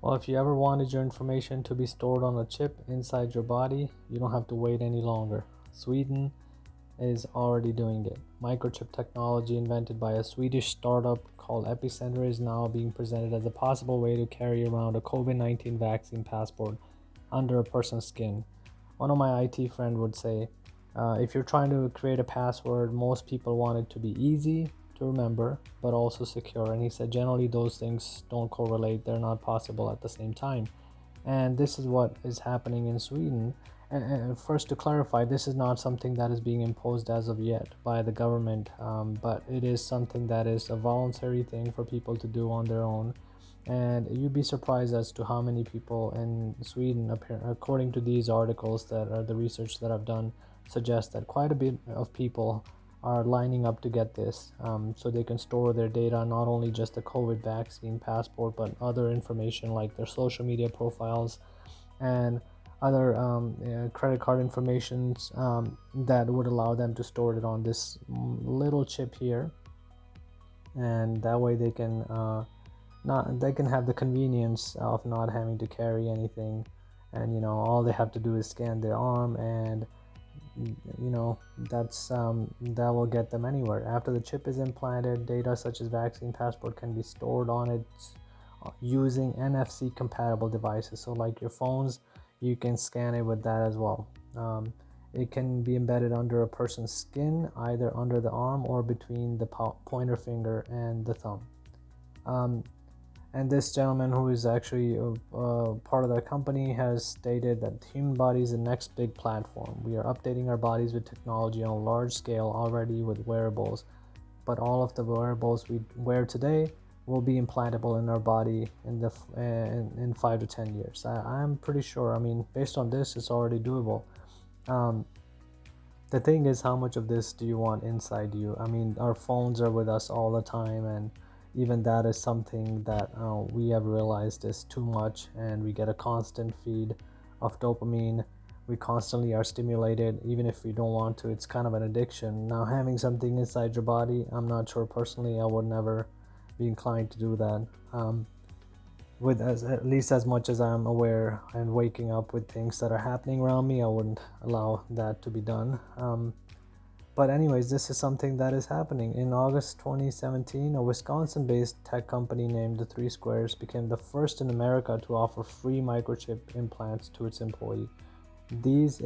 Well, if you ever wanted your information to be stored on a chip inside your body, you don't have to wait any longer. Sweden is already doing it. Microchip technology invented by a Swedish startup called Epicenter is now being presented as a possible way to carry around a COVID-19 vaccine passport under a person's skin. One of my IT friend would say, if you're trying to create a password, most people want it to be easy to remember, but also secure. And he said, generally, those things don't correlate, they're not possible at the same time. And this is what is happening in Sweden. And first, to clarify, this is not something that is being imposed as of yet by the government, but it is something that is a voluntary thing for people to do on their own. And you'd be surprised as to how many people in Sweden, according to these articles that are the research that I've done, suggest that quite a bit of people are lining up to get this, so they can store their data, not only just the COVID vaccine passport, but other information like their social media profiles and other credit card informations that would allow them to store it on this little chip here, and that way they can not they can have the convenience of not having to carry anything, and all they have to do is scan their arm, and that will get them anywhere. After the chip is implanted, data such as vaccine passport can be stored on it using NFC compatible devices. So like your phones, you can scan it with that as well. It can be embedded under a person's skin, either under the arm or between the pointer finger and the thumb. um, and this gentleman, who is actually part of the company, has stated that the human body is the next big platform. We are updating our bodies with technology on a large scale already with wearables, but all of the wearables we wear today will be implantable in our body in 5 to 10 years. I'm pretty sure. I mean, based on this, it's already doable. Um, the thing is, how much of this do you want inside you? I mean, our phones are with us all the time, and even that is something that we have realized is too much, and we get a constant feed of dopamine. We constantly are stimulated, even if we don't want to. It's kind of an addiction. Now, having something inside your body, I'm not sure personally, I would never be inclined to do that. With at least as much as I'm aware and waking up with things that are happening around me, I wouldn't allow that to be done. But anyways, this is something that is happening. In August 2017, a Wisconsin-based tech company named the Three Squares became the first in America to offer free microchip implants to its employees. These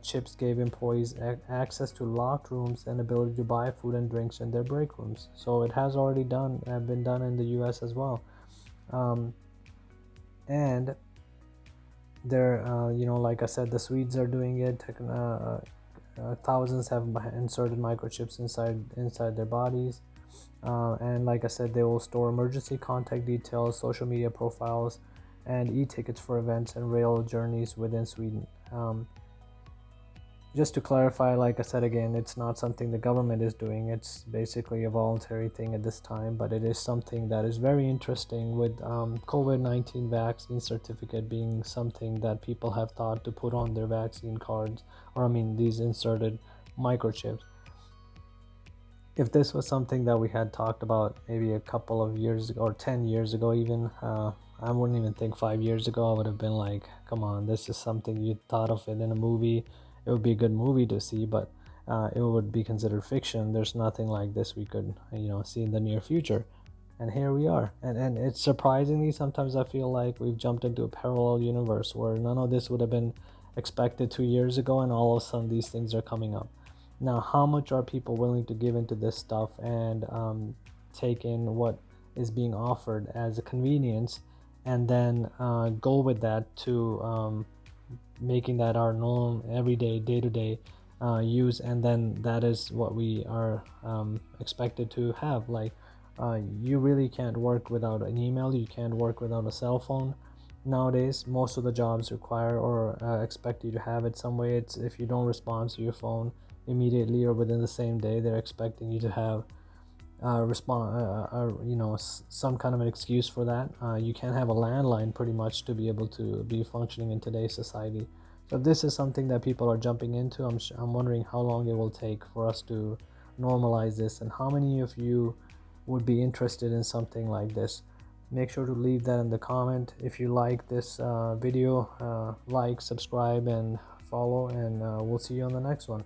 chips gave employees access to locked rooms and ability to buy food and drinks in their break rooms. So it has already been done in the U.S. as well. Um, and there, like I said, the Swedes are doing it. Thousands have inserted microchips inside their bodies, and like I said, they will store emergency contact details, social media profiles, and e-tickets for events and rail journeys within Sweden. Just to clarify, like I said again, it's not something the government is doing. It's basically a voluntary thing at this time, but it is something that is very interesting, with COVID-19 vaccine certificate being something that people have thought to put on their vaccine cards, or I mean these inserted microchips. If this was something that we had talked about maybe a couple of years ago, or 10 years ago even, I wouldn't even think 5 years ago, I would have been like, come on, this is something you thought of it in a movie. It would be a good movie to see, but it would be considered fiction. There's nothing like this we could, see in the near future. And here we are. And it's surprisingly, sometimes I feel like we've jumped into a parallel universe where none of this would have been expected 2 years ago, and all of a sudden these things are coming up. Now, how much are people willing to give into this stuff and take in what is being offered as a convenience, and then go with that to making that our norm, everyday, day-to-day use, and then that is what we are expected to have. Like, you really can't work without an email, you can't work without a cell phone. Nowadays, most of the jobs require or expect you to have it some way. It's if you don't respond to your phone immediately or within the same day, they're expecting you to have some kind of an excuse for that. You can't have a landline pretty much to be able to be functioning in today's society. So if this is something that people are jumping into, I'm wondering how long it will take for us to normalize this, and how many of you would be interested in something like this. Make sure to leave that in the comment. If you like this video, like, subscribe, and follow, and we'll see you on the next one.